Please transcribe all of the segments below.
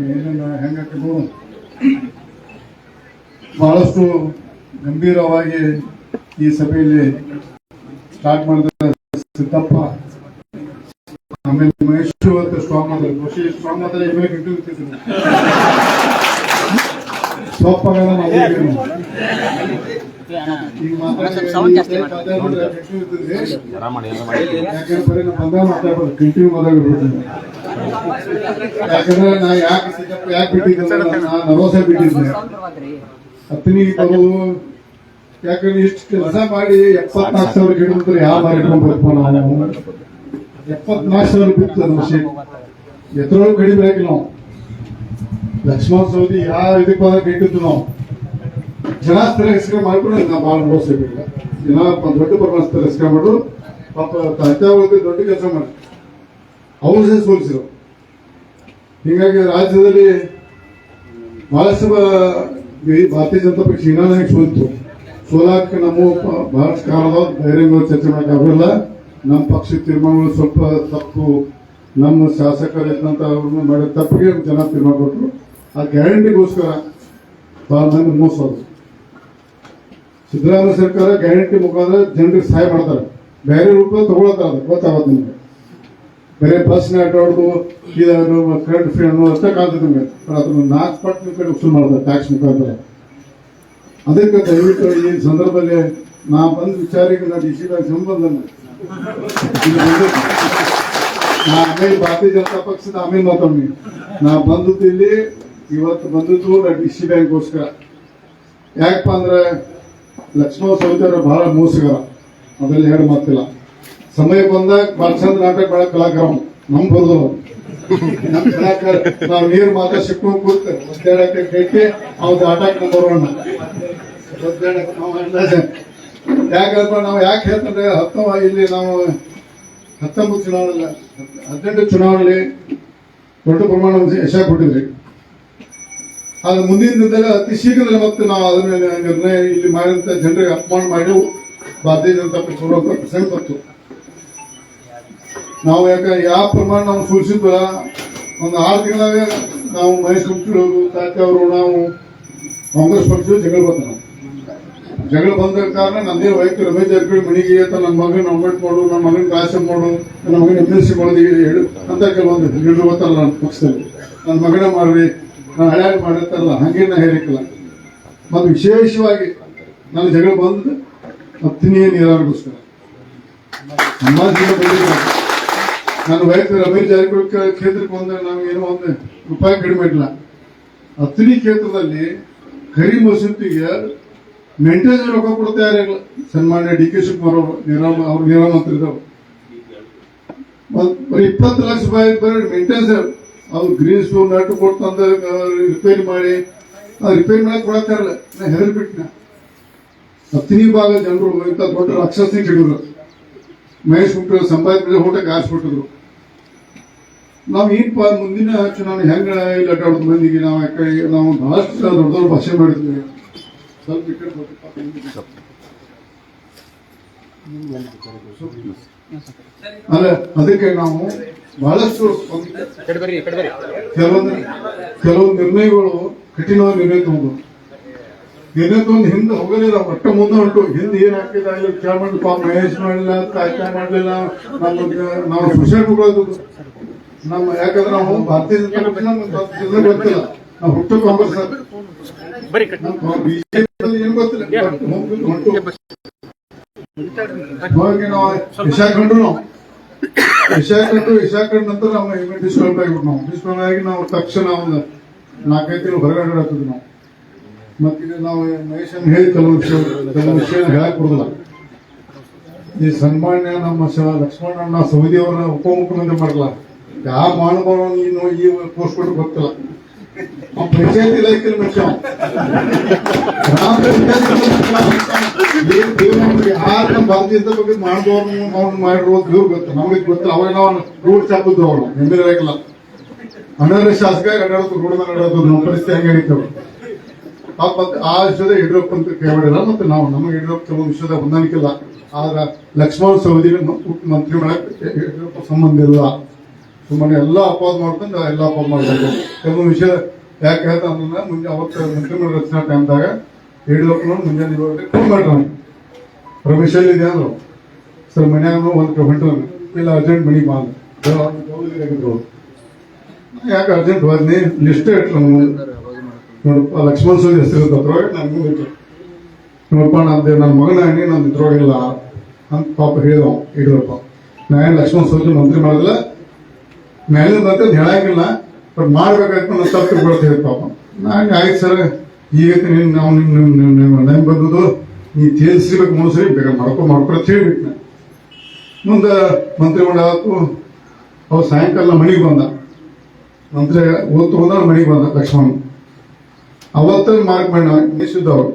ಏನೇನು ಹೆಂಗಾಕಿದ್ರು ಬಹಳಷ್ಟು ಗಂಭೀರವಾಗಿ ಈ ಸಭೆಯಲ್ಲಿ ಸ್ಟಾರ್ಟ್ ಮಾಡಿದ ಸಿದ್ದಪ್ಪ, ಆಮೇಲೆ ಮಹೇಶ್ ಮತ್ತು ಸ್ಟ್ರಾಂಗ್ ಮಾತಾಡಿ ಯಾಕಂದ್ರೆ ನಾ ಯಾಕೆ ಬಿಟ್ಟಿದ್ದೆ ನರ್ವಸ ಬಿಟ್ಟಿದ್ದೆ ಹತ್ತನಿಗೆ ಬರೋದು. ಯಾಕಂದ್ರೆ ಇಷ್ಟು ಕೆಲಸ ಮಾಡಿ 74,000 ಗಿಡ ಯಾವ ಮಾರಿಕೊಂಡ್ಬರ್ಪ ನಾವು 74,000 ಬಿತ್ತು ವಿಷಯ ಎತ್ತರೊಳಗೆ ಕಡಿಮೆ ಹಾಕಿಲ್ಲ ನಾವು. ಲಕ್ಷ್ಮಣ ಸವದಿ ಯಾವ ಇದಕ್ಕೆ ಹೋದಾಗ ಇಟ್ಟಿದ್ದು ನಾವು ಜನ ತಿರಸ್ಕಾರ ಮಾಡ್ಕೊಂಡು ನಾವು ಭಾಳ ನೋಡ್ಸಬೇಕಿಲ್ಲ. ಜನ ದೊಡ್ಡ ಪ್ರಮಾಣ ತಿರಸ್ಕಾರ ಮಾಡು ಪಾಪ ತಾತ್ಯಾವಳಿಗೆ ದೊಡ್ಡ ಕೆಲಸ ಮಾಡಿ ಅವ್ರು ಸಹ ಸೋಲಿಸಿರು. ಹೀಗಾಗಿ ರಾಜ್ಯದಲ್ಲಿ ಬಹಳಷ್ಟು ಭಾರತೀಯ ಜನತಾ ಪಕ್ಷ ಹೀನಾಗಿ ಸೋಲಿತು. ಸೋಲಾಕ ನಮ್ಮ ಬಹಳಷ್ಟು ಕಾರಣದ ಧೈರ್ಯ ಚರ್ಚೆ ಮಾಡಕ್ಕೆ ಆಗೋಲ್ಲ. ನಮ್ಮ ಪಕ್ಷದ ತೀರ್ಮಾನಗಳು ಸ್ವಲ್ಪ ತಪ್ಪು, ನಮ್ಮ ಶಾಸಕರು ಇದ್ದಂತ ಅವ್ರನ್ನ ಮಾಡಿದ ತಪ್ಪಿಗೆ ಜನ ತೀರ್ಮಾನ ಕೊಟ್ಟರು. ಆ ಗ್ಯಾರಂಟಿಗೋಸ್ಕರ ಬಹಳ ಮಂದಿ ಮೋಸೋದು. ಸಿದ್ದರಾಮಯ್ಯ ಸರ್ಕಾರ ಗ್ಯಾರಂಟಿ ಮುಖಾಂತರ ಜನರಿಗೆ ಸಹಾಯ ಮಾಡ್ತಾರೆ, ಬೇರೆ ರೂಪ ತಗೊಳತಾರೆ. ಗೊತ್ತಾಗತ್ತೆ ನಿಮ್ಗೆ. ಬೇರೆ ಬಸ್ನ ಅಡ್ಡಾಡೋದು ಇದು ಕರೆಂಟ್ ಫ್ರೀ ಅನ್ನೋ ಅಷ್ಟೇ ಕಾಣ್ತದೆ ನಿಮ್ಗೆ. ಅದನ್ನು 4 ಪಟ್ಟು ನಿಮ್ಮ ಕಡೆ ವಸೂಲು ಮಾಡ್ತಾರೆ ಟ್ಯಾಕ್ಸ್ ಮುಖಾಂತರ. ಅದಕ್ಕೆ ದಯವಿಟ್ಟು ಈ ಸಂದರ್ಭದಲ್ಲಿ ನಾ ಬಂದ ವಿಚಾರಿಗೆ ನಾ ಡಿ.ಸಿ. ಬ್ಯಾಂಕ್ ಸಂಬಂಧ ಆಮೇಲೆ ಭಾರತೀಯ ಜನತಾ ಪಕ್ಷದ ಆಮೇಲೆ ಮಾತಾಡಿ ನಾ ಬಂದದ್ದು ಇಲ್ಲಿ ಇವತ್ತು ಬಂದದ್ದು ನಾ ಡಿ.ಸಿ. ಬ್ಯಾಂಕ್ಗೋಸ್ಕರ. ಯಾಕಪ್ಪ ಅಂದ್ರೆ ಲಕ್ಷ್ಮಣ ಸವದಿ ಬಹಳ ಮೋಸಗಾರ, ಅದ್ರಲ್ಲಿ ಹೇಳಿ ಮಾತಿಲ್ಲ. ಸಮಯ ಬಂದಾಗ ಬಹಳ ಚಂದ ನಾಟಕ ಬಹಳ ಕಲಾಕಾರ ನಮ್ ಬರೋದು ನಮ್ ಕಲಾಕಾರ. ನಾವು ನೀರು ಮಾತ್ರ ಸಿಕ್ಕೊಂಡು ಕೂತ್ ಒದ್ದಾಡಕ್ಕೆ ಕೈಕೆ ಅವ್ದು ಆಟಕ್ಕೆ ನಂಬರ್ 1 ಯಾಕಂದ್ರೆ ನಾವು ಯಾಕೆ ಹೇಳ್ತಂದ್ರೆ ಇಲ್ಲಿ ನಾವು 19 ಚುನಾವಣೆ 18 ಚುನಾವಣೆಯಲ್ಲಿ ದೊಡ್ಡ ಪ್ರಮಾಣ ಯಶ ಕೊಟ್ಟಿದ್ರಿ. ಅದು ಮುಂದಿನ ದಿನದಲ್ಲಿ ಅತಿ ಶೀಘ್ರದಲ್ಲಿ ಮತ್ತೆ ನಾವು ಅದನ್ನ ನಿರ್ಣಯ ಇಲ್ಲಿ ಮಾಡಿದಂತ ಜನರಿಗೆ ಅಪಮಾನ ಮಾಡಿ ಭಾರತೀಯ ಜನತಾ ಪಕ್ಷ ಪ್ರಸಂಗ ಬಂತು. ನಾವು ಯಾವ ಪ್ರಮಾಣ ನಾವು ಸೂಚಿಸಿದ್ವಲ್ಲ ಒಂದು 6 ತಿಂಗಳಾಗ ನಾವು ಮಹೇಶ್ ಕುಮಟಳ್ಳಿ ತಾತ್ಯ ಅವರು ನಾವು ಕಾಂಗ್ರೆಸ್ ಪಕ್ಷದ ಜಗಳ ಬಂದ ಕಾರಣ ನಂದೇ ವೈದ್ಯರು ರಮೇಶ್ ಜಾರಕಿಹೊಳಿ ಮನೆಗೆ ನನ್ನ ಮಗನ ಅಂಬೇಡ್ ಮಾಡು, ನನ್ನ ಮಗನ ಕಾಸಮ್ ಮಾಡು, ನನ್ನ ಮಗನ MLC ಮಾಡೋದು ಹೇಳು ಅಂತ ಕೆಲವೊಂದು ಹಿಡಿದು ಗೊತ್ತಲ್ಲ ನನ್ನ ಪಕ್ಷದಲ್ಲಿ. ನನ್ನ ಮಗನ ಮಾಡ್ರಿ, ನಾನು ಹಳ್ಯಾಗ ಮಾಡಿರ್ತಾರಲ್ಲ ಹಂಗೆ ನಾ ಹೇಳಿಕಲ್ಲ. ಮತ್ತು ವಿಶೇಷವಾಗಿ ನನ್ನ ಜಗಳ ಬಂದು ಹತ್ತಿನಿಯ ನೀರಾವರಿಗೋಸ್ಕರ ನನ್ನ ವೈದ್ಯರು ರಮೇಶ್ ಜಾರಕಿಹೊಳಿ ಕ್ಷೇತ್ರಕ್ಕೆ ಬಂದಾಗ ನಾವು ಏನೋ 1 ರೂಪಾಯಿ ಕಡಿಮೆ ಇಲ್ಲ. ಹತ್ತಿನಿ ಕ್ಷೇತ್ರದಲ್ಲಿ ಕರಿ ಮಸೂತಿಗೆ ಮೇಂಟೆನೆನ್ಸ್ ರೊಕ್ಕ ಕೊಡ್ತಾ ಯಾರಿಲ್ಲ. ಸನ್ಮಾನ್ಯ ಡಿ.ಕೆ. ಶಿವಕುಮಾರ್ ಅವರು ನೀರಾವರಿ ಮಂತ್ರಿ ಇದ್ದವರು 20 ಲಕ್ಷ ರೂಪಾಯಿ ಬರೀ ಮೇಂಟೆನೆನ್ಸ್. ಅವ್ರು ಗ್ರೀನ್ ಸ್ಟೋನ್ ನಟ್ಟು ಕೊಡ್ತಂದ ರಿಪೇರಿ ಮಾಡಿ ರಿಪೇರಿ ಮಾಡಕ್ ಕೊಡತಾ ಇರಲ್ಲ. ನಾ ಹೆದರ್ ಬಿಟ್ಟಿನ ಹತ್ತಿನಿ ಭಾಗ ಜನರು ಇಂಥ ದೊಡ್ಡ ರಾಕ್ಷಸನಿ ಹಿಡಿದ್ರು. ಮಹೇಶ್ ಕುಮಟಳ್ಳಿ ಸಂಪಾದನೆ ಊಟಕ್ಕೆ ಆರಿಸ್ಬಿಟ್ಟಿದ್ರು. ನಾವು ಈಗ ಮುಂದಿನ ಚುನಾವಣೆ ಹೆಂಗ ಇಲ್ಲಿ ಅಡ್ಡಾಡೋದು ಮಂದಿಗೆ ನಾವು ಬಹಳಷ್ಟು ದೊಡ್ಡ ದೊಡ್ಡ ಭಾಷೆ ಮಾಡಿದ್ವಿ. ಸ್ವಲ್ಪ ಅಲ್ಲ ಅದಕ್ಕೆ ನಾವು ಬಹಳಷ್ಟು ಕೆಲವೊಂದು ನಿರ್ಣಯಗಳು ಕಠಿಣವಾದ ನಿರ್ಣಯ ತಗೊಂಡು ಹಿಂದೆ ಹೋಗಲಿಲ್ಲ. ಒಟ್ಟ ಮುಂದೆ ಹೊಂಟು ಹಿಂದೆ ಏನ್ ಹಾಕಿದ ವಿಚಾರ ಮಾಡಿ ಮಹೇಶ್ ಮಾಡಲಿಲ್ಲ, ಕಾಯ್ತಾ ಮಾಡಲಿಲ್ಲ. ನಾವು ಸುಶೇಷ್ ನಮ್ಮ ಯಾಕಂದ್ರೆ ನಾವು ಭಾರತೀಯ ಜನತಾ ಪಕ್ಷ ಗೊತ್ತಿಲ್ಲ. ನಾವು ಹುಟ್ಟು ಕಾಂಗ್ರೆಸ್ ಬಿಜೆಪಿ ಏನ್ ಗೊತ್ತಿಲ್ಲ. ಹೋಗಿ ನಾವು ವಿಶಾಖ ನಂತರ ನಾವು ಡಿಸ್ಕೌಂಟ್ ಆಗಿಬಿಟ್ಟು ಡಿಸ್ಕೌಂಟ್ ಆಗಿ ನಾವು ತಕ್ಷಣ ಒಂದು 4-5 ತಿಂಗಳು ಹೊರಗಡೆ ಆಗ್ತದೆ. ನಾವು ಮತ್ತೆ ನಾವು ಮಹೇಶನ್ ಹೇಳಿ ಕೆಲವು ವಿಷಯ ಹೇಳಕ್ ಕೊಡುದಿಲ್ಲ. ಈ ಸನ್ಮಾನ್ಯ ನಮ್ಮ ಲಕ್ಷ್ಮಣಣ್ಣ ಸವದಿ ಅವರ ಉಪಮುಖ್ಯಮಂತ್ರಿ ಮಾಡಲ್ಲ. ಯಾವ ಮಾನವ ಈ ಪೋಸ್ಟ್ ಕೊಟ್ಟು ಗೊತ್ತಿಲ್ಲ. ಪಂಚಾಯತ್ ಇಲಾಖೆಯಲ್ಲಿ ಮನುಷ್ಯ ಯಾರು ನಮ್ಮ ಭಾರತೀಯ ಜನತಾ ಬಗ್ಗೆ ಮಾಡಿದವ್ರು ಮಾಡಿರೋದು ಇವ್ರು ಗೊತ್ತು, ನಮಗೆ ಗೊತ್ತಿಲ್ಲ. ಅವಾಗ ನಾವು ರೋಡ್ ಚಾಪಿದ್ರು ಅವರು ನೆಮ್ಮದಿಲ್ಲ. ಅನರ್ಹ ಶಾಸಕ ನಡೆಯೋದು ರೋಡ್ ಮೇಲೆ ನಡೆಯೋದು ನಮ್ಮ ಪರಿಸ್ಥಿತಿ ಹಂಗೆ ಹಿಡಿತೇವೆ. ಮತ್ತೆ ಆ ವಿಷಯದ ಯಡಿಯೂರಪ್ಪ ಅಂತ ಕೇಳಿಲ್ಲ. ಮತ್ತೆ ನಾವು ನಮಗೆ ಯಡಿಯೂರಪ್ಪ ಕೆಲವು ವಿಷಯದ ಹೊಂದಾಣಿಕಿಲ್ಲ. ಆದ್ರೆ ಲಕ್ಷ್ಮಣ ಸವದಿಗೆ ಮಂತ್ರಿ ಮಾಡಕ್ಕೆ ಯಡಿಯೂರಪ್ಪ ಸಂಬಂಧ ಇಲ್ಲ. ಸುಮ್ಮನೆ ಎಲ್ಲ ಅಪವಾದ ಮಾಡ್ಕೊಂಡು ಎಲ್ಲ ಅಪವಾದ ಮಾಡ್ತಾರೆ. ಕೆಲವೊಂದು ವಿಷಯ ಯಾಕೆ ಹೇಳ್ತಾ ಅಂದ್ರೆ ಮುಂಜೆ ಅವತ್ತು ಮಂತ್ರಿಮಂಡಲ ರಚನಾ ಟೈಮ್ದಾಗ ಯಡಿಯೂರಪ್ಪನವ್ರು ಮುಂಜಾನೆ ಫೋನ್ ಮಾಡ್ರಿ ರಮೇಶ್ ಎಲ್ಲಿ ಇದೆ ಅಂದ್ರು. ಸರ್ ಮನ್ಯಾಗ ಒಂದು ಹೊಂಟು ಇಲ್ಲ ಅರ್ಜೆಂಟ್ ಮನೆಗೆ ಬಂದು ಯಾಕೆ ಅರ್ಜೆಂಟ್ ಹೋದ್ನಿ ಲಿಸ್ಟ್ ಇಟ್ರು ನೋಡಪ್ಪ ಲಕ್ಷ್ಮಣ್ ಸೂರ್ಯ ಹೆಸರು ಅದ್ರೊಳಗೆ ನನಗೂ ಇಟ್ಟು ನೋಡಪ್ಪ ನನ್ನ ಮಗನ ನಾನು ಇದ್ರೊಳಗಿಲ್ಲ ಅಂತ ಪಾಪ ಹೇಳಿದವ ಯಡಿಯೂರಪ್ಪ. ನಾನು ಲಕ್ಷ್ಮಣ್ ಸೂರ್ಯ ಮಂತ್ರಿ ಮಾಡಿದಿಲ್ಲ ಮ್ಯಾಲಿಂದ ಅಂತ ಹೇಳಂಗಿಲ್ಲ ಬಟ್ ಮಾಡ್ಬೇಕಾಯ್ತು ನಾನು ತಪ್ಪು ಕೊಡ್ತೀವಿ ಪಾಪ. ನಾನು ಆಯ್ತು ಸರ್ ಈಗ ನಾವು ನಮ್ಗೆ ಬಂದದ್ದು ನೀ ತೇಲ್ಸಿರ್ಬೇಕು ಮುನ್ಸ್ರಿ ಬೇಗ ಮಾಡ್ಕೊತ ಹೇಳ್ಬಿಟ್ಟು ನಾನು ಮುಂದೆ ಮಂತ್ರಿಮಂಡಲ ಆಯ್ತು. ಅವ್ರು ಸಾಯಂಕಾಲ ಮನೆಗೆ ಬಂದ ಮಂತ್ರಿ ಓದ್ತು ಬಂದ ಮನೆಗೆ ಬಂದ ಲಕ್ಷ್ಮಣ್. ಅವತ್ತ ಮಾರ್ಕ್ ಮಾಡಿ ನಿಶ್ಚಿದ್ದವ್ರು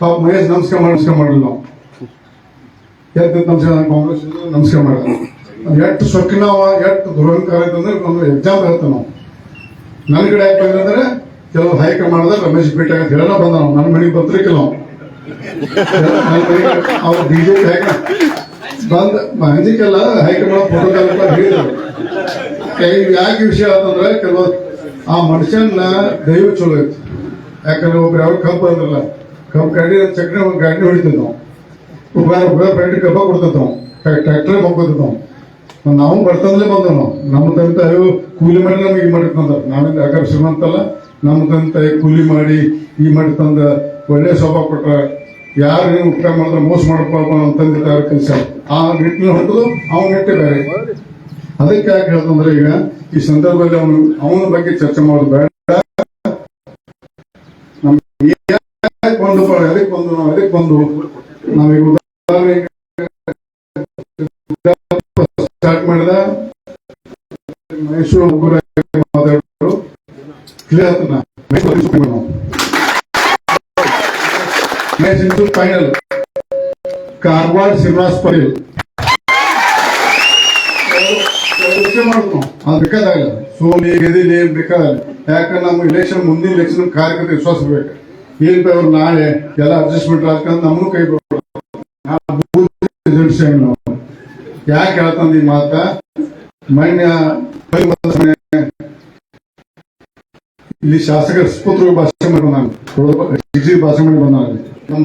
ಪಾಪ ಮಹೇಶ್ ನಮಸ್ಕಾರ ಮಾಡಲಿಲ್ಲ ನಾವು ಎದ್ದು ನಮಸ್ಕಾರ ಕಾಂಗ್ರೆಸ್ ನಮಸ್ಕಾರ ಮಾಡಿದ. ಎಷ್ಟು ಸೊಕ್ಕಿನವ ಎಷ್ಟು ದುರಹಂಕಾರ ಅಂತಂದ್ರೆ ಒಂದು ಎಕ್ಸಾಮ್ ಇರುತ್ತೆ ನಾವು. ನನ್ನ ಕಡೆ ಯಾಕೆ ಬಂದ್ರೆ ಕೆಲವು ಹೈಕಮಾಂಡ್ ರಮೇಶ್ ಭೇಟಿ ಅಂತ ಹೇಳ ಬಂದ ನಾವು ನನ್ನ ಮನೆಗೆ ಬಂದ್ರಿಕಿಲ್ಲ ನಾವು ಅವ್ರು ಬಿಜೆಪಿ ಬಂದ ಅಂಜಿಕೆಲ್ಲ ಹೈಕಮಾಂಡ್ ಫೋಟೋ ಹೇಳಿದ್ರು. ಯಾಕೆ ವಿಷಯ ಅಂತಂದ್ರೆ ಕೆಲವು ಆ ಮನುಷ್ಯನ ದೈವ ಚಲೋ ಇತ್ತು. ಯಾಕಂದ್ರೆ ಒಬ್ರು ಯಾವ ಕಬ್ಬು ಅಂದ್ರಲ್ಲ ಕಬ್ಬು ಗಾಡಿ ಚಕ್ರ ಒಂದು ಗಾಡಿ ಹೊಡಿತಿದ್ ನಾವು ಒಬ್ಬ ಫ್ರೆಂಡ್ ಕಬ್ಬ ಕೊಡ್ತಿದ್ ನಾವು ಟ್ರ್ಯಾಕ್ಟರ್ ಹೋಗ್ತಿದ್ ನಾವು ಬರ್ತಂದ್ಲೇ ಬಂದವ್ ನಾವು. ನಮ್ಮ ತಂತ ಕೂಲಿ ಮಾಡಿ ನಮ್ಗೆ ಈ ಮಾಡಿ ತಂದ ನಾವೇನು ಯಾಕಂದ್ರೆ ಶ್ರೀಮಂತಲ್ಲ ನಮ್ಮ ತಂತ ಕೂಲಿ ಮಾಡಿ ಈ ಮಾಡಿ ತಂದ ಒಳ್ಳೆ ಶೋಭಾ ಕೊಟ್ರ ಯಾರು ನೀವು ಉಪಕಾರ ಮಾಡಿದ್ರೆ ಮೋಸ ಮಾಡಪ್ಪ ನಮ್ಮ ತಂದೆ ತಾರ ಕೆಲಸ ಆ ನಿಟ್ಟಿನ ಹೊಂಟದು ಅವ್ನ ನಿಟ್ಟೆ ಬೇರೆ. ಅದಕ್ಕೆ ಯಾಕೆ ಹೇಳ್ತಂದ್ರೆ ಈಗ ಈ ಸಂದರ್ಭದಲ್ಲಿ ಅವನ ಬಗ್ಗೆ ಚರ್ಚೆ ಮಾಡೋದು ಬೇಡ. ಅದಕ್ಕೆ ಬಂದು ನಾವೀಗ ಉದಾಹರಣೆ ಸ್ಟಾರ್ಟ್ ಮಾಡಿದ ಮೈಸೂರು ಮಾತಾಡೋರು ಕ್ಲಿಯರ್ ಫೈನಲ್ ಕಾರವಾರ ಶ್ರೀನಿವಾಸ್ ಪಾಟೀಲ್ ಮಾಡುದು ಅದು ಬೇಕಾದಾಗಲ್ಲ ಸೋಲಿ ಗೆದಿಲಿ ಬೇಕಾಗಲ್ಲ. ಯಾಕಂದ್ರೆ ನಮ್ಮ ಇಲೆಕ್ಷನ್ ಮುಂದಿನ ಇಲೆಕ್ಷನ್ ಕಾರ್ಯಕರ್ತ ವಿಶ್ವಾಸ ಬೇಕು. ಏನ್ ಅವ್ರು ನಾಳೆ ಎಲ್ಲ ಅಡ್ಜಸ್ಟ್ಮೆಂಟ್ ಆಗ್ತಂದ್ರೆ ನಮ್ಮನ್ನು ಕೈ ನಾವು ಯಾಕೆ ಹೇಳ್ತಂದ ಈ ಮಾತ ಮಾನ್ಯ ಇಲ್ಲಿ ಶಾಸಕರ ಸುಪುತ್ರ ಭಾಷೆ ಮಾಡಿ ನಾನು ಭಾಷೆ ಮಾಡಿ ಬಂದ ನಮ್ಮ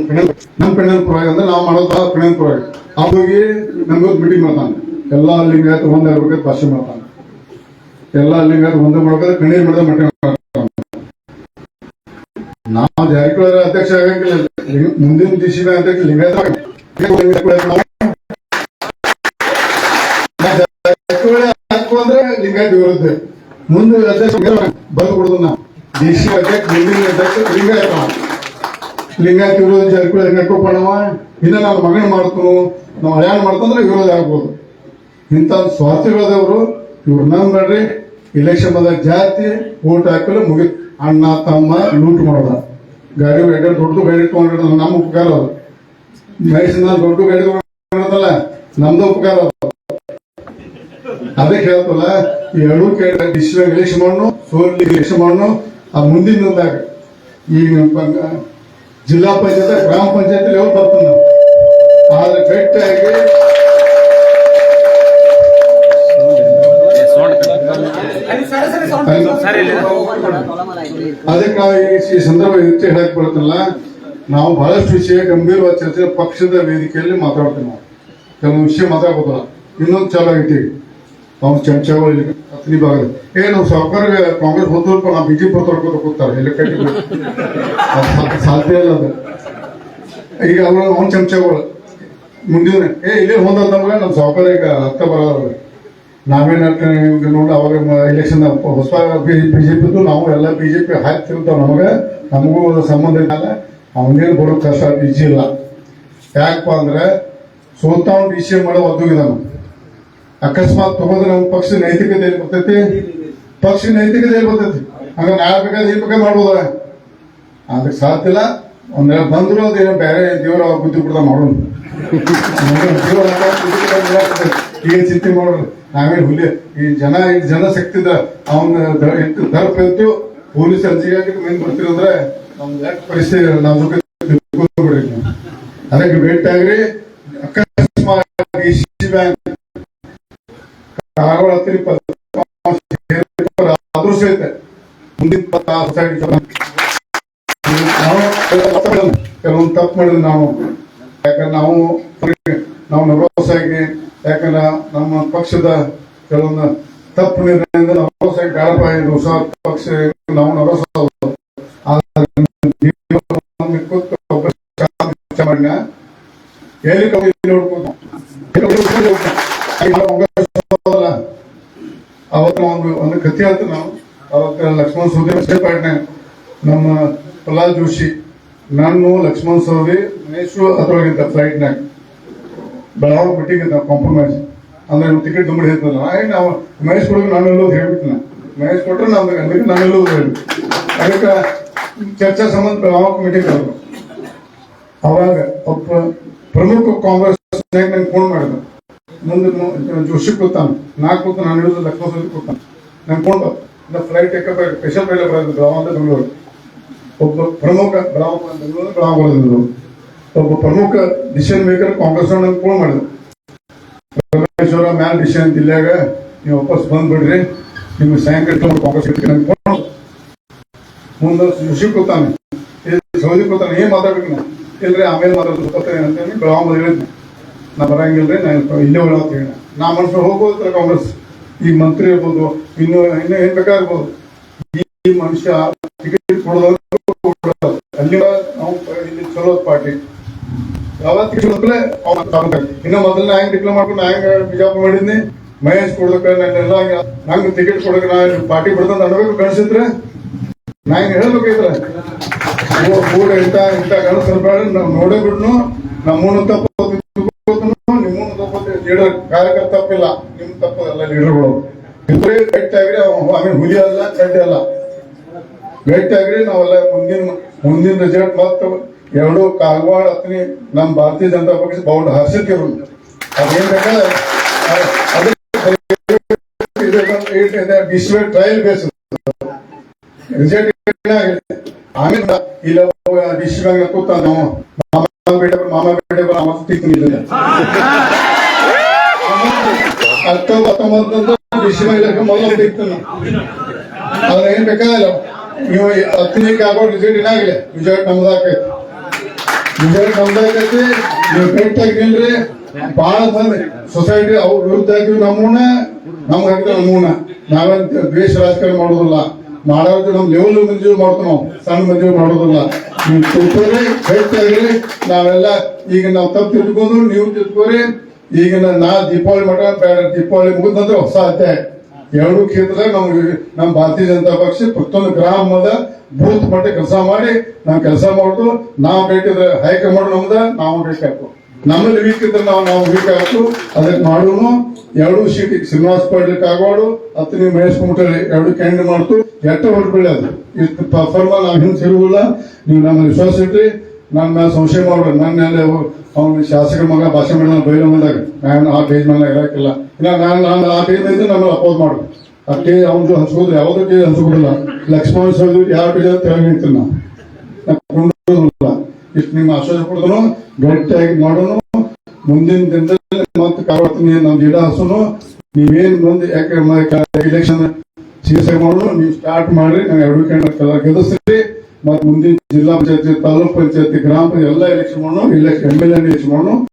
ಪೆಣ್ಣನ್ ಪರವಾಗಿ ಅಂದ್ರೆ ನಾವು ಮಾಡೋದು ಪೆಣ್ಣನ್ ಪರವಾಗಿ ಹೋಗಿ ನಮ್ಗೊಂದು ಮೀಟಿಂಗ್ ಮಾಡ್ತಾನೆ ಎಲ್ಲ ಲಿಂಗಾಯತ್ ಒಂದ್ ಆಗ್ಬೇಕಾದ್ರೆ ಭಾಷೆ ಮಾಡ್ತಾನೆ. ಎಲ್ಲ ಲಿಂಗಾಯತ್ ಒಂದೇ ಮಾಡ್ಬೇಕಾದ್ರೆ ಕಣ್ಣೀರ್ ಮಾಡಿದ ಮಟ್ಟ ನಾವು ಜಾರಕಿಹೊಳಿ ಅಧ್ಯಕ್ಷ ಆಗಂಗಿಲ್ಲ. ಮುಂದಿನ ದಿಶಿನ ಅಧ್ಯಕ್ಷ ಲಿಂಗಾಯತ ಅಂದ್ರೆ ಲಿಂಗಾಯತ್ ವಿರುದ್ಧ ಮುಂದೆ ಅಧ್ಯಕ್ಷ ಬರೆದು ಕೊಡುದು ನಾವು ದೇಶಿ ಅಧ್ಯಕ್ಷ ಮುಂದಿನ ಅಧ್ಯಕ್ಷ ಲಿಂಗಾಯತ್ ವಿರೋಧ ಜಾರಕಿಹೊಳಿ ನಡ್ಕೊಪ್ಪಣವ ಇನ್ನ ನಾವು ಮಗನ ಮಾಡ್ತನು ನಾವು ಹಳ್ಯಾಣ ಮಾಡ್ತಂದ್ರೆ ವಿರೋಧ ಆಗ್ಬೋದು. ಇಂಥ ಸ್ವಾರ್ಥಿಗಳದವರು ಇವ್ರು ನಂಬ್ರಿ ಇಲೆಕ್ಷನ್ ಬಂದಾಗ ಜಾತಿ ಓಟ್ ಹಾಕಲು ಮುಗಿತ್ ಅಣ್ಣ ತಮ್ಮ ಲೂಟ್ ಮಾಡೋದ ಗಾಡಿ ದೊಡ್ಡ ಗಾಡಿ ತಗೊಂಡಿರೋದು ನಮ್ಮ ಉಪಕಾರ ಅದು. ಮೈಸೂರಿನ ದೊಡ್ಡ ಗಾಡಿ ತಗೊಂಡಿರೋದಲ್ಲ ನಮ್ದು ಉಪಕಾರ ಅದು. ಅದಕ್ಕೆ ಹೇಳ್ತಲ್ಲ ಈ ಎರಡು ಡಿಸ್ಟ್ರಿಕ್ಟ್ ಎಲೆಕ್ಷನ್ ಮಾಡೋಣ ಸೋಲಿ ಎಲೆಕ್ಷನ್ ಮಾಡೋಣ ಆ ಮುಂದಿನದಾಗ ಈ ಜಿಲ್ಲಾ ಪಂಚಾಯತ್ ಗ್ರಾಮ ಪಂಚಾಯತ್ ಲೆವೆಲ್ ಬರ್ತದೆ ನಾವು. ಆದ್ರೆ ಗಟ್ಟಿಯಾಗಿ ಅದಕ್ಕೆ ನಾವು ಈ ಸಂದರ್ಭ ಹೆಚ್ಚು ಹೇಳಕ್ ಬರುತ್ತಲ್ಲ ನಾವು ಬಹಳಷ್ಟು ವಿಷಯ ಗಂಭೀರವಾದ ಚರ್ಚೆ ಪಕ್ಷದ ವೇದಿಕೆಯಲ್ಲಿ ಮಾತಾಡ್ತೀವಿ. ನಾವು ಕೆಲವು ವಿಷಯ ಮಾತಾಡ್ಬೋದಲ್ಲ ಇನ್ನೊಂದು ಚಾಲು ಆಗೈತಿ ಅವ್ನ ಚಮಚಗಳು ಅತ್ನಿ ಭಾಗದ ನಾವು ಸರ್ಕಾರ ಕಾಂಗ್ರೆಸ್ ಹೊಂದಲ್ಪ ನಾವು ಬಿಜೆಪಿ ಹೊತ್ತರ್ಕೋತ ಕೂತಾರೆ ಎಲೆಕ್ಟ್ರಿಕ್ ಸಾಧ್ಯ ಇಲ್ಲ ಅದು. ಈಗ ಅವ್ನ ಚಮಚಗಳು ಮುಂದಿನ ಇಲ್ಲೇ ಹೊಂದ ನಮ್ಗೆ ನಮ್ಮ ಸರ್ಕಾರ ಈಗ ಹತ್ತ ಬರೋದ್ರ ನಾವೇನ ನೋಡಿ ಅವಾಗ ಎಲೆಕ್ಷನ್ ಹೊಸ ಬಿಜೆಪಿದು ನಾವು ಎಲ್ಲ ಬಿಜೆಪಿ ಹಾಕ್ತಿರ್ತಾವ ನಮಗೂ ಸಂಬಂಧ ಇಲ್ಲ. ಅವನೇನು ಬರೋ ಕಷ್ಟ ಈಜಿ ಇಲ್ಲ. ಯಾಕಪ್ಪ ಅಂದ್ರೆ ಸೋತಾವ್ ಡಿಸಿ ಮಾಡೋ ಒದ್ದೋಗಿದಾನ ಅಕಸ್ಮಾತ್ ತಗೋದ್ರೆ ನಮ್ಮ ಪಕ್ಷ ನೈತಿಕತೆ ಎಲ್ಲಿ ಬರ್ತೈತಿ ಪಕ್ಷ ನೈತಿಕತೆ ಎಲ್ಲಿ ಬರ್ತೈತಿ ಹಂಗ ನಾಳೆ ಬೇಕಾದ್ರೆ ಈ ಬಗ್ಗೆ ಮಾಡ್ಬೋದ ಅದಕ್ಕೆ ಸಾಧ್ಯ ಇಲ್ಲ. ಒಂದೆರಡು ಬಂದ್ರು ಅದೇನೋ ಬೇರೆ ದೇವರ ಬುದ್ಧಿ ಬಿಡ್ದ ಮಾಡೋಣ ಈಗ ಚಿಂತೆ ಮಾಡೋರು ನಾವೇನು ಹುಲಿ ಈ ಜನ ಶಕ್ತಿದ ಅವನ ದರ್ಪ ಇತ್ತು ಪೊಲೀಸ್ ಅರ್ಜಿಗಾಗಿ ಮೇನ್ ಬರ್ತಿರಂದ್ರೆ ನಮ್ದು ಯಾಕೆ ಪರಿಸ್ಥಿತಿ ನಾವು ಬಿಡ್ರಿ. ಅದಕ್ಕೆ ಭೇಟಿಯಾಗ್ರಿ. ಅಕಸ್ಮಾತ್ ಬ್ಯಾಂಕ್ ಕಾರವಾರ ಅವರು ಸಹಿತ ಮುಂದಿನ ಸೊಸೈಟಿ ನಾವು ಕೆಲವೊಂದು ತಪ್ಪು ಮಾಡಿದ್ವಿ ನಾವು. ಯಾಕಂದ್ರೆ ನಾವು ನರ್ವಸ್ ಆಗಿ, ಯಾಕಂದ್ರೆ ನಮ್ಮ ಪಕ್ಷದ ಕೆಲವೊಂದು ತಪ್ಪು ನಿರ್ಣಯದಿಂದ ನರ್ವಸ್ ಆಗಿ ಗಾಳಪ ಹೊಸ ಪಕ್ಷ ನಾವು ನರ್ವಸ್ ಅವತ್ತು ಒಂದು ಕಥೆ ಅಂತ ನಾವು ಅವತ್ತು ಲಕ್ಷ್ಮಣ ಸವದಿ ಪಾಟ್ನೆ ನಮ್ಮ ಪ್ರಹ್ಲಾದ್ ಜೋಶಿ ನಾನು ಲಕ್ಷ್ಮಣ ಸವದಿ ಮಹೇಶು ಅದ್ರೊಳಗಿಂತ ಫ್ಲೈಟ್ನಾಗ ಬೆಳಗಾವಿ ಬಿಟ್ಟಿಗಿಂತ ಕಾಂಪ್ರಮೈಸ್ ಅಂದ್ರೆ ಟಿಕೆಟ್ ದುಂಬಡಿ ಹೇಳ್ತಲ್ಲ ನಾವು ಮಹೇಶ್ ಕೊಡೋದು ನಾನೆಲ್ಲೋದು ಹೇಳ್ಬಿಟ್ಟಿನ ಮಹೇಶ್ ಕೊಟ್ರೆ ನಮ್ಗೆ ನಾನೆಲ್ಲೋದು ಹೇಳಿ ಅದಕ್ಕೆ ಚರ್ಚಾ ಸಂಬಂಧ ಬೆಳಗಾವಿ ಕಮಿಟಿ ಕರೆದು ಅವಾಗ ಪ್ರಮುಖ ಕಾಂಗ್ರೆಸ್ ನಂಗೆ ಫೋನ್ ಮಾಡಿದ್ರು. ಮುಂದೆ ಜೋಶಿ ಕೂತಾನೆ, ನಾ ಕೂತ ನಾನು ಹೇಳಿದ್ರು ಲಕ್ಷ್ಮಣ ಸವದಿ ಕೂತಾನೆ. ನಂಗೆ ಫೋನ್ ಫ್ಲೈಟ್ ಸ್ಪೆಷಲ್ ಫ್ಲೈಟ್ ಬರೋದು ಬೆಳಗಾವಿ ಬೆಂಗಳೂರು. ಒಬ್ಬ ಪ್ರಮುಖ ಬೆಳಗಾವಿ ಒಬ್ಬ ಪ್ರಮುಖ ಡಿಸಿಷನ್ ಮೇಕರ್ ಕಾಂಗ್ರೆಸ್ ನಂಗೆ ಫೋನ್ ಮಾಡಿದ್ರು. ರಮೇಶ್ವರ ಮ್ಯಾಲ ಡಿಸಿಷನ್ ಜಿಲ್ಲೆಯಾಗ ನೀವು ವಾಪಸ್ ಬಂದ್ಬಿಡ್ರಿ, ನಿಮ್ಗೆ ಸಾಯಂಕಾಲ ಕಾಂಗ್ರೆಸ್ ನಂಗೆ ಫೋನ್ ಮುಂದೆ ಜೋಶಿ ಕೂತಾನೆ, ಸೌದಿ ಕೂತಾನೆ, ಏನ್ ಮಾತಾಡ್ಬೇಕು ನಾ ಇಲ್ರಿ ಆಮೇಲೆ ಮಾತಾಡ್ತೀನಿ ಅಂತೇಳಿ ಬೆಳಗಾವಿ ಹೇಳಿದ್ನಿ. ನಾ ಬರಂಗಿಲ್ರಿ, ನಾ ಇಲ್ಲೇ ಒಳ ಅಂತ ಹೇಳಿ ನಾ ಮನುಷ್ಯ ಹೋಗ್ಬೋದ್ರ ಕಾಂಗ್ರೆಸ್ ಈಗ ಮಂತ್ರಿ ಇರ್ಬೋದು, ಇನ್ನು ಏನ್ ಬೇಕಾಗಿರ್ಬೋದು. ಈ ಮನುಷ್ಯ ಟಿಕೆಟ್ ಕೊಡೋದು ಅಲ್ಲಿ ನಾವು ಇಲ್ಲಿ ಚಲೋ ಪಾರ್ಟಿ ಯಾವತ್ತೇ ಇನ್ನು ಮೊದಲನೇ ಹೆಂಗ್ ಡಿಕ್ಲೇರ್ ಮಾಡ್ಕೊಂಡು ಹೆಂಗ್ ಬಿಜಾಪುರ ಮಾಡಿದ್ನಿ. ಮಹೇಶ್ ಕೊಡ್ಬೇಕ ನಾನೆಲ್ಲ ನಂಗೆ ಟಿಕೆಟ್ ಕೊಡಕ ನಾ ಪಾರ್ಟಿ ಬಿಡ್ದಂತ ಅನ್ಬೇಕು ಕಳ್ಸಿದ್ರೆ ನಾ ಹಿಂಗ್ ಹೇಳ್ಬೇಕೈತ್ರ ಕೂಡ ಇಂತ ಗಣಸ ಬೇಡ ನಾವ್ ನೋಡೇ ಬಿಡ್ನು. ನಮ್ಮೂನು ತಪ್ಪ ನಿಮ್ಮೂನು ತಪ್ಪ ಲೀಡರ್ ಕಾರ್ಯಕರ್ತ ತಪ್ಪಿಲ್ಲ, ನಿಮ್ ತಪ್ಪ ಎಲ್ಲ ಲೀಡರ್ಗಳು ಗಟ್ಟಿ ಆಗ್ರಿ. ಆಮೇಲೆ ಹುಲಿ ಅಲ್ಲ ಚಡ್ಡಿ ಅಲ್ಲ, ಗಟ್ಟಿ ಆಗ್ರಿ. ನಾವೆಲ್ಲ ಮುಂದಿನ ರಿಸಲ್ಟ್ ಮತ್ತೆ ಎರಡು ಕಾಗವಾಡ ಹತ್ನಿ ನಮ್ಮ ಭಾರತೀಯ ಜನತಾ ಪಕ್ಷ ಬೌಂಡ್ ಹರ್ಸಿರ್ತಿರು. ಅದೇನ್ ಬೇಕಾದ್ರೆ ಟ್ರಯಲ್ ಬೇಸ್ ರಿಸಲ್ಟ್ ಆಮೇಲೆ ಇಲ್ಲ ಡಿಸ್ಟ್ರಿಕ್ಟ್ ಕೂತ ನಾವು ಮಾಮ ಬೇಡ 19 ಮೊದಲು ತೆಗಿತು. ಅದ್ರ ಏನ್ ಬೇಕಾಗಿಲ್ಲ, ನೀವು 10ನೇ ಆಗೋದು ರಿಸಲ್ಟ್ ಏನಾಗಿಲ್ಲ, ರಿಸಲ್ಟ್ ನಮ್ದಾಕೈತಿ. ನೀವು ಕರೆಕ್ಟಾಗಿಲ್ರಿ. ಬಹಳ ಮಂದಿ ಸೊಸೈಟಿ ಅವ್ರ ವಿರುದ್ಧ ಆಗಿವಿ, ನಮ್ಗೆ ಹಾಕಿದ್ರೆ ನಾವೇನ್ ದ್ವೇಷ ರಾಜಕಾರಣ ಮಾಡೋದಿಲ್ಲ. ಮಾಡೋದು ನಮ್ ಲೆವೆಲ್ ಮಂಜೂರು ಮಾಡ್ತೀವಿ, ನಾವು ಸಣ್ಣ ಮಂಜೂರು ಮಾಡೋದಿಲ್ಲ. ನೀವು ತಿಳ್ಕೊರಿ, ಕರೆಕ್ಟಾಗ್ರಿ. ನಾವೆಲ್ಲ ಈಗ ನಾವು ತಪ್ಪು ತಿಳ್ಕೊಂಡು ನೀವು ತಿಳ್ಕೊರಿ. ಈಗ ನಾ ದೀಪಾವಳಿ ಮಠ ಬೇಡ, ದೀಪಾವಳಿ ಮುಗಿದಂದ್ರೆ ಹೊಸ ಅಧ್ಯಾಯ. ಎರಡು ಕ್ಷೇತ್ರ ನಮ್ಮ ಭಾರತೀಯ ಜನತಾ ಪಕ್ಷ ಪ್ರತಿಯೊಂದು ಗ್ರಾಮದ ಬೂತ್ ಮಟ್ಟ ಕೆಲಸ ಮಾಡಿ ನಾವು ಕೆಲಸ ಮಾಡುದು. ನಾವು ಬೇಕಿದ್ರೆ ಹೈಕಮಾಂಡ್ ನಮ್ದ, ನಾವು ಬೇಕಾಯ್ತು. ನಮ್ಮಲ್ಲಿ ವೀಕ್ ಇದ್ರೆ ನಾವು ವೀಕ್ ಆಯ್ತು. ಅದಕ್ಕೆ ಮಾಡೋನು ಎರಡು ಸೀಟ್ ಶ್ರೀನಿವಾಸ ಪಾಟೀಲ್ ಕಾಗವಾಡು, 10ನೇ ಮಹೇಶ್ ಕುಮಟಳ್ಳಿ ಎರಡು ಕ್ಯಾಂಡಿಡೇಟ್ ಮಾಡ್ತು. ಎಟ್ಟ ಹೊರಬಿಡಿ ಅದು ಇಷ್ಟು ಪರ್ಫಾರ್ಮ ನಾವು ಹಿಂದೆ ಸಿರುವುದಿಲ್ಲ. ನೀವು ನಮ್ಮ ವಿಶ್ವಾಸ ಇಟ್ರಿ, ನನ್ನ ಮೇಲೆ ಸಂಶಯ ಮಾಡ್ರಿ. ನನ್ನ ಮೇಲೆ ಅವ್ನ ಶಾಸಕರ ಮಗ ಭಾಷೆ ಮಾಡಿದ ಬೈಲ ಬಂದಾಗ ನಾನು ಆ ಪೇಜ್ ಮೇಲೆ ಇರಾಕಿಲ್ಲ. ಇಲ್ಲ ನಾನು ಆ ಪೇಜ್ ಮೇಲೆ ನಮ್ಮಲ್ಲಿ ಅಪೋಸ್ ಮಾಡ್ರಿ. ಆ ಪೇಜ್ ಅವ್ನು ಹಂಚ್ಕೋದು ಯಾವುದೇ ಪೇಜ್ ಹಂಚ್ಕೊಡಿಲ್ಲ. ಲಕ್ಷ್ಮಣ ಸವದಿ ಯಾವ ಪೇಜ್ ಅಂತ ಹೇಳಿ ನಿಂತೀನಿ ನಾವು ಇಷ್ಟು ನಿಮ್ಮ ಆಶ್ವಾಸ ಕೊಡಿದ್ರು. ಗಟ್ಟಿಯಾಗಿ ಮಾಡೋನು. ಮುಂದಿನ ದಿನದಲ್ಲಿ ಮತ್ತೆ ಕಾಪಾಡ್ತೀನಿ. ನಮ್ಮ ಗಿಡ ಹಸುನು ನೀವೇನ್ ಬಂದು ಯಾಕೆ ಎಲೆಕ್ಷನ್ ಸೀರಿಯಸ್ ಮಾಡೋಣ. ನೀವು ಸ್ಟಾರ್ಟ್ ಮಾಡ್ರಿ, ನಾವು ಎರಡು ಕ್ಯಾಂಡಿಡೇಟ್ ಗೆಲ್ಲಿಸ್ರಿ. ಮತ್ತೆ ಮುಂದಿನ ಜಿಲ್ಲಾ ಪಂಚಾಯತಿ, ತಾಲೂಕ್ ಪಂಚಾಯತಿ, ಗ್ರಾಮ ಪಂಚಾಯತಿ ಎಲ್ಲ ಎಲೆಕ್ಷನ್ ಮಾಡೋಣ. ಎಲೆಕ್ಷನ್ MLA ಎಲೆಕ್ಷನ್ ಮಾಡೋಣ.